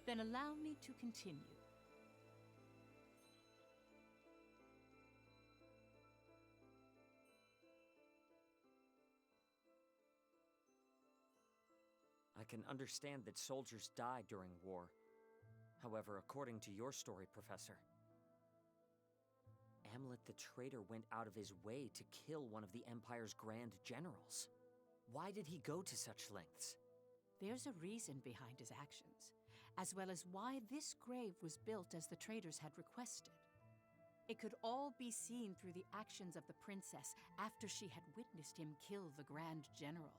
Then allow me to continue. I can understand that soldiers die during war. However, according to your story, Professor, Amlet the traitor went out of his way to kill one of the Empire's grand generals. Why did he go to such lengths? There's a reason behind his actions, as well as why this grave was built as the traders had requested. It could all be seen through the actions of the princess after she had witnessed him kill the Grand General.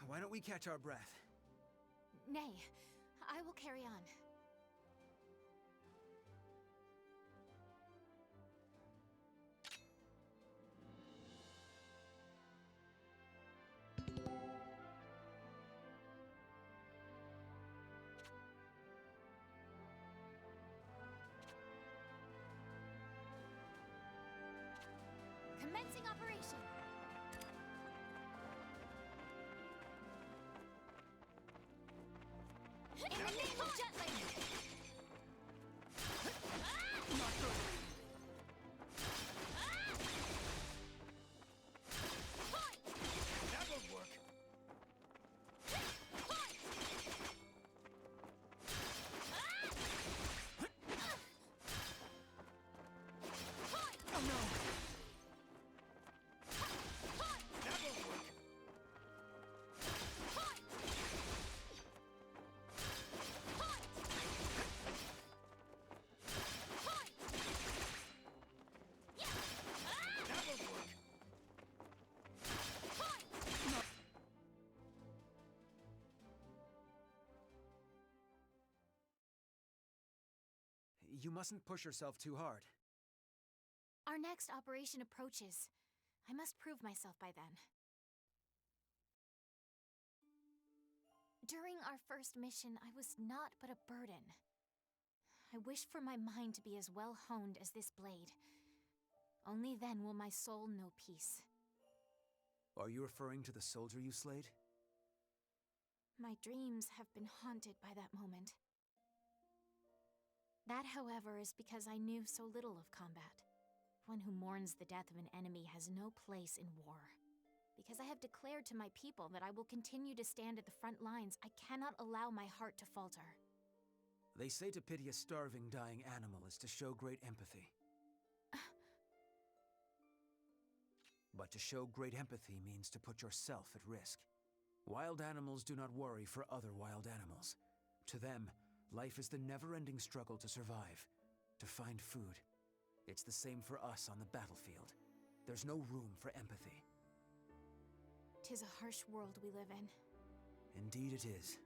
Why don't we catch our breath? Nay, I will carry on. Commencing operation! In the name of Jetling! Not good! That won't work! Oh no! That won't work! You mustn't push yourself too hard. Our next operation approaches. I must prove myself by then. During our first mission, I was not but a burden. I wish for my mind to be as well honed as this blade. Only then will my soul know peace. Are you referring to the soldier you slayed? My dreams have been haunted by that moment. That, however, is because I knew so little of combat. One who mourns the death of an enemy has no place in war. Because I have declared to my people that I will continue to stand at the front lines, I cannot allow my heart to falter. They say to pity a starving, dying animal is to show great empathy. But to show great empathy means to put yourself at risk. Wild animals do not worry for other wild animals. To them, life is the never-ending struggle to survive, to find food. It's the same for us on the battlefield. There's no room for empathy. 'Tis a harsh world we live in. Indeed it is.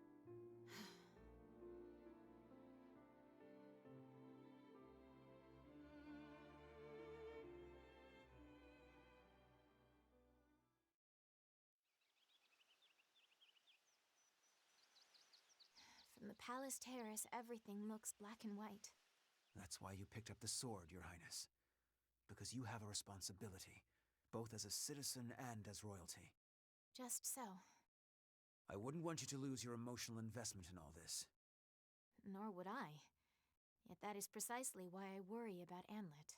From the palace terrace, everything looks black and white. That's why you picked up the sword, Your Highness. Because you have a responsibility, both as a citizen and as royalty. Just so. I wouldn't want you to lose your emotional investment in all this. Nor would I. Yet that is precisely why I worry about Amlet.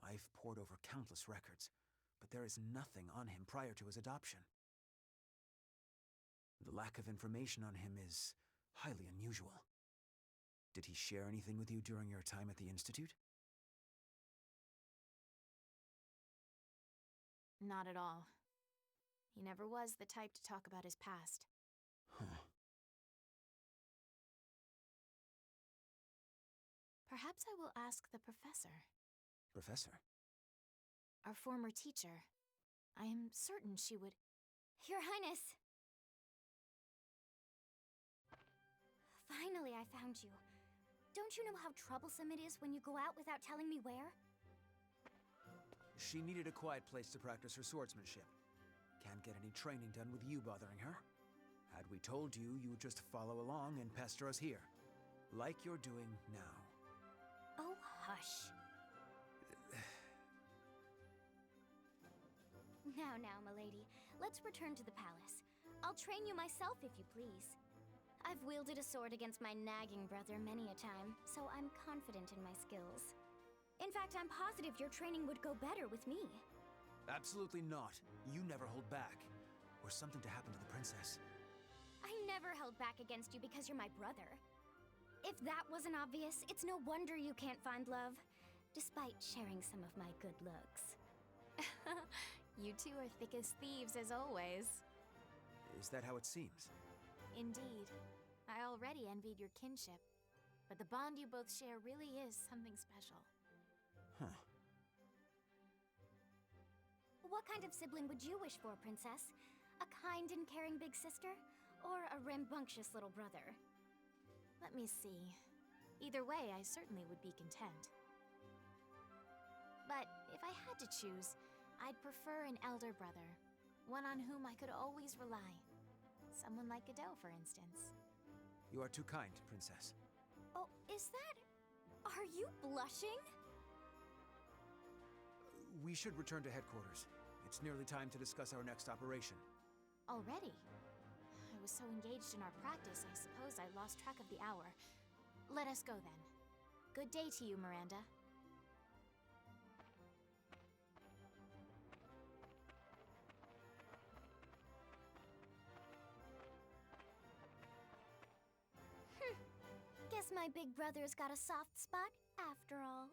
I've pored over countless records, but there is nothing on him prior to his adoption. The lack of information on him is highly unusual. Did he share anything with you during your time at the Institute? Not at all. He never was the type to talk about his past. Huh. Perhaps I will ask the professor. Professor? Our former teacher. I am certain she would... Your Highness! Finally, I found you. Don't you know how troublesome it is when you go out without telling me where? She needed a quiet place to practice her swordsmanship. Can't get any training done with you bothering her. Had we told you, you would just follow along and pester us here. Like you're doing now. Oh, hush. Now, milady. Let's return to the palace. I'll train you myself if you please. I've wielded a sword against my nagging brother many a time, so I'm confident in my skills. In fact, I'm positive your training would go better with me. Absolutely not. You never hold back. Or something to happen to the princess. I never held back against you because you're my brother. If that wasn't obvious, it's no wonder you can't find love, despite sharing some of my good looks. You two are thick as thieves as always. Is that how it seems? Indeed. I already envied your kinship, but the bond you both share really is something special. Huh. What kind of sibling would you wish for, Princess? A kind and caring big sister? Or a rambunctious little brother? Let me see. Either way, I certainly would be content. But if I had to choose, I'd prefer an elder brother. One on whom I could always rely. Someone like Godot, for instance. You are too kind, Princess. Oh, is that... Are you blushing? We should return to headquarters. It's nearly time to discuss our next operation. Already? I was so engaged in our practice, I suppose I lost track of the hour. Let us go then. Good day to you, Miranda. Guess my big brother's got a soft spot after all.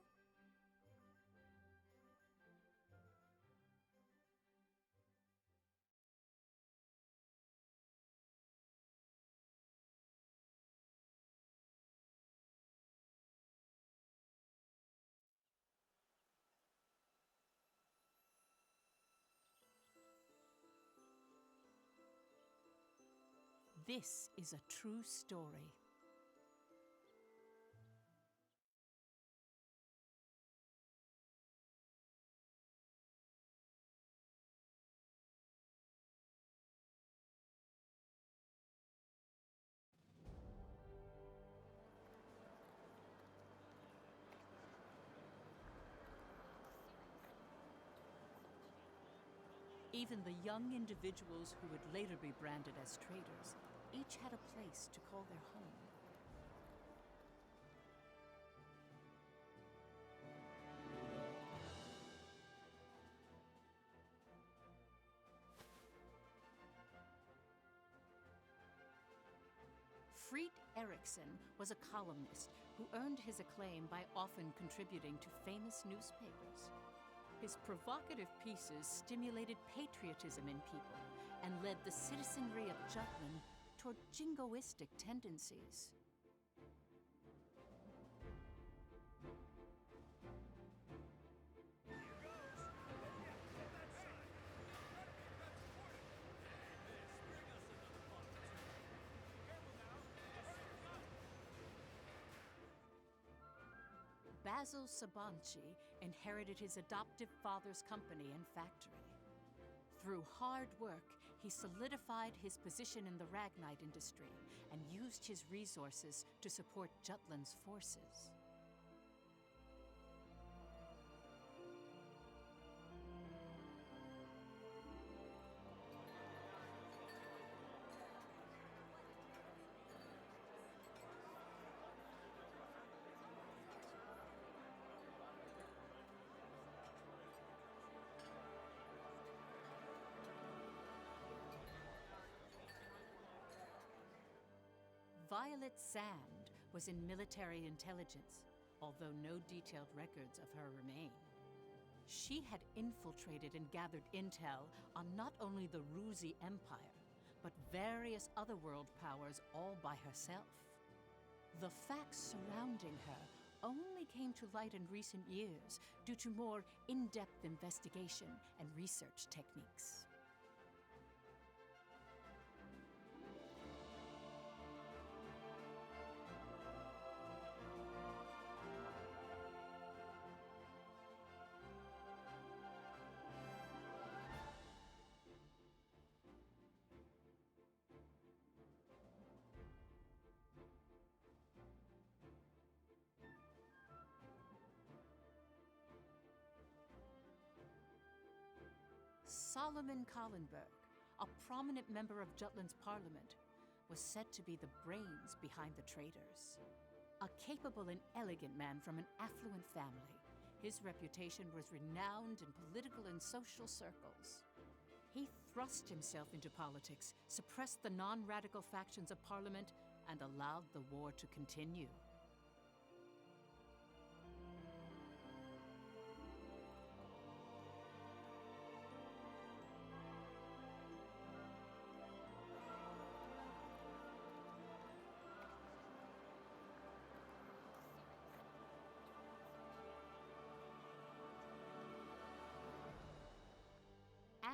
This is a true story. Even the young individuals who would later be branded as traitors each had a place to call their home. Friet Eriksson was a columnist who earned his acclaim by often contributing to famous newspapers. His provocative pieces stimulated patriotism in people and led the citizenry of Jutland toward jingoistic tendencies. Basil Sabanci inherited his adoptive father's company and factory. Through hard work, he solidified his position in the Ragnite industry and used his resources to support Jutland's forces. Violet Sand was in military intelligence, although no detailed records of her remain. She had infiltrated and gathered intel on not only the Ruzi Empire, but various other world powers all by herself. The facts surrounding her only came to light in recent years due to more in-depth investigation and research techniques. Solomon Kallenberg, a prominent member of Jutland's parliament, was said to be the brains behind the traitors. A capable and elegant man from an affluent family, his reputation was renowned in political and social circles. He thrust himself into politics, suppressed the non-radical factions of parliament, and allowed the war to continue.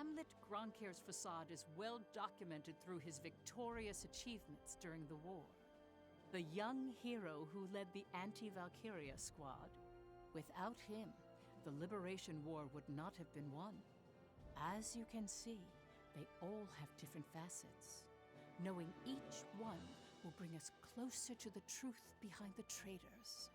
Amlet Gronkir's facade is well documented through his victorious achievements during the war. The young hero who led the anti-Valkyria squad. Without him, the Liberation War would not have been won. As you can see, they all have different facets. Knowing each one will bring us closer to the truth behind the traitors.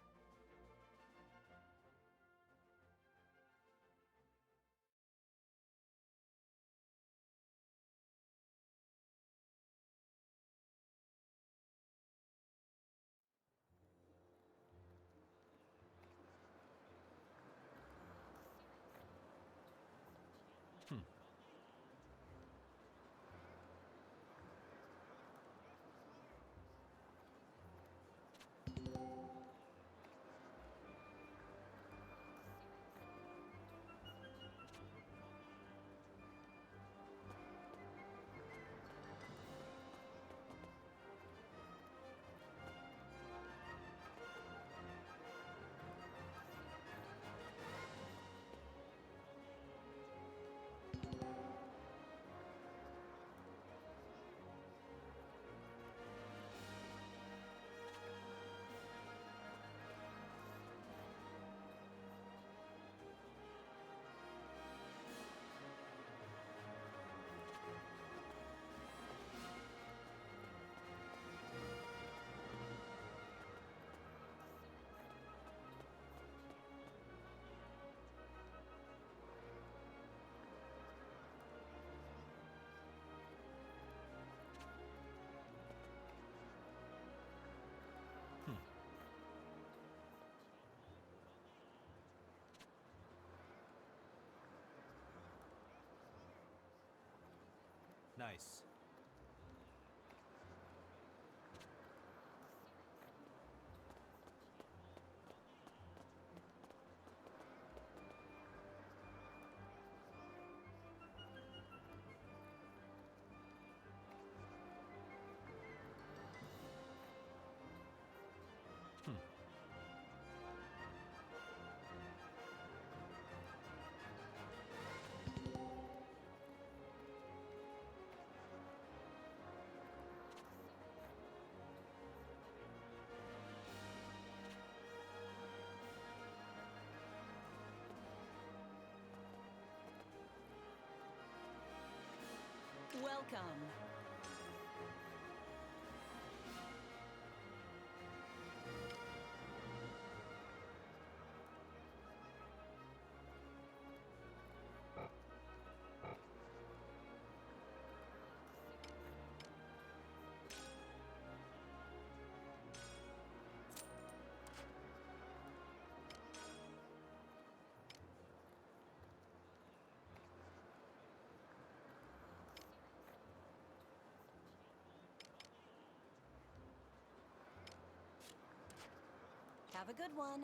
Nice. Welcome. Have a good one.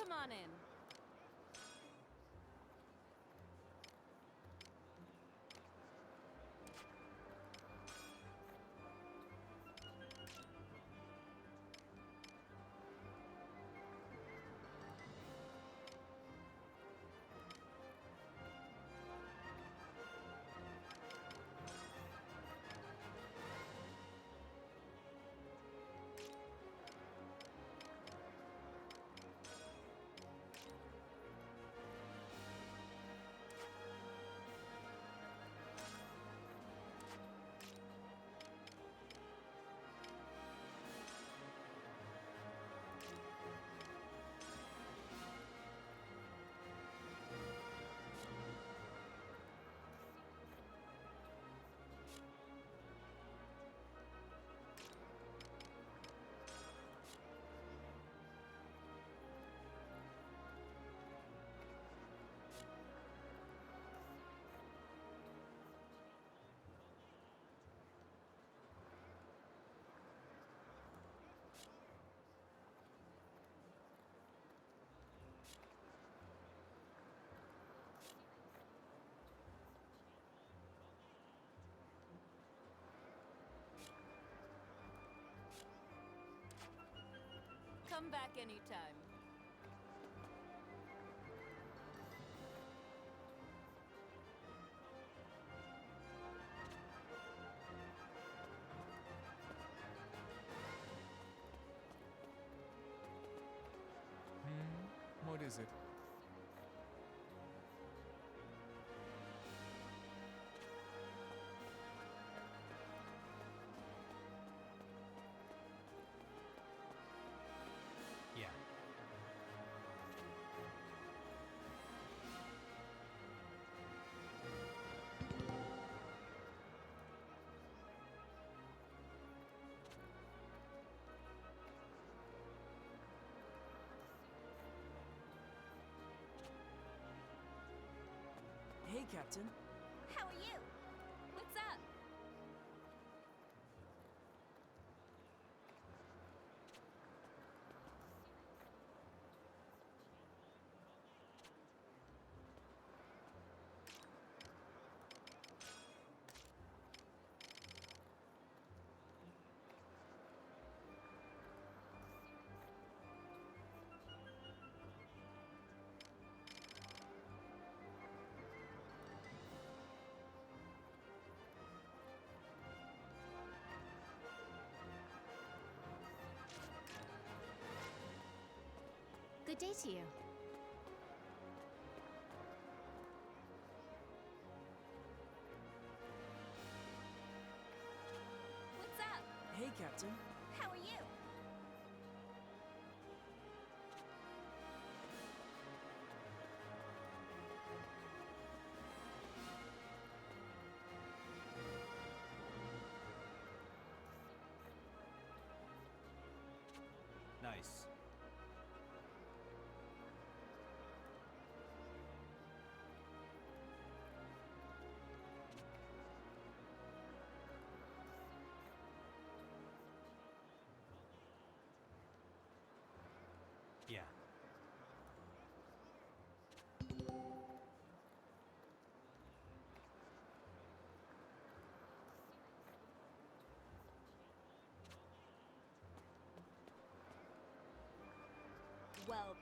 Come on in. Come back anytime. What is it? Yeah. Hey, Captain. How are you? What's up? Good day to you. What's up? Hey, Captain. How are you? Nice. Yeah. Welcome.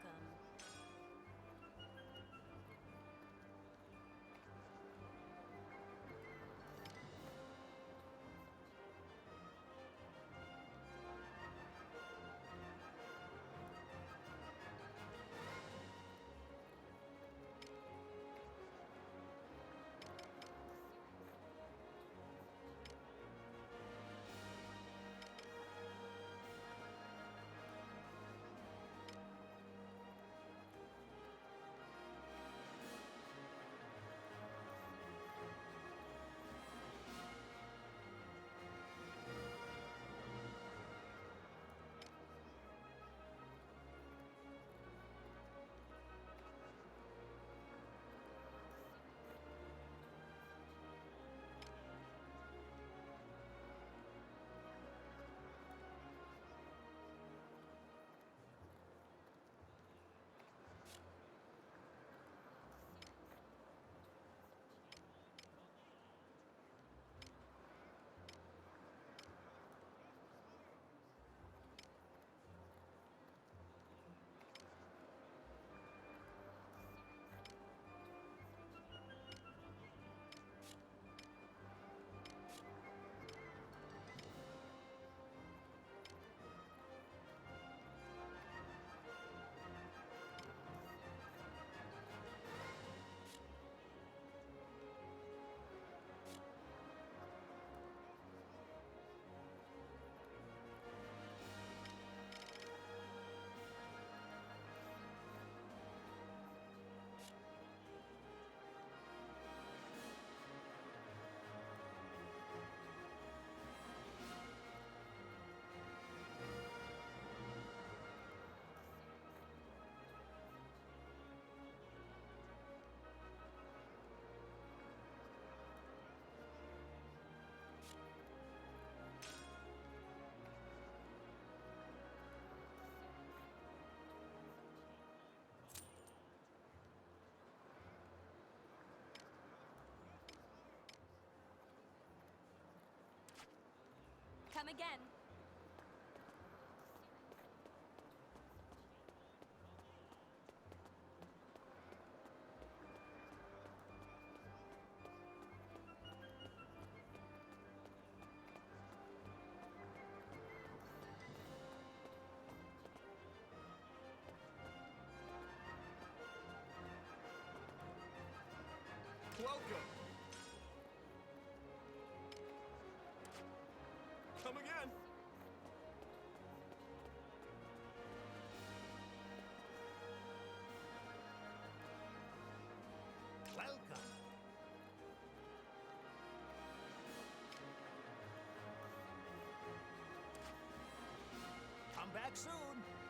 Come again. Welcome. Come again. Welcome. Come back soon.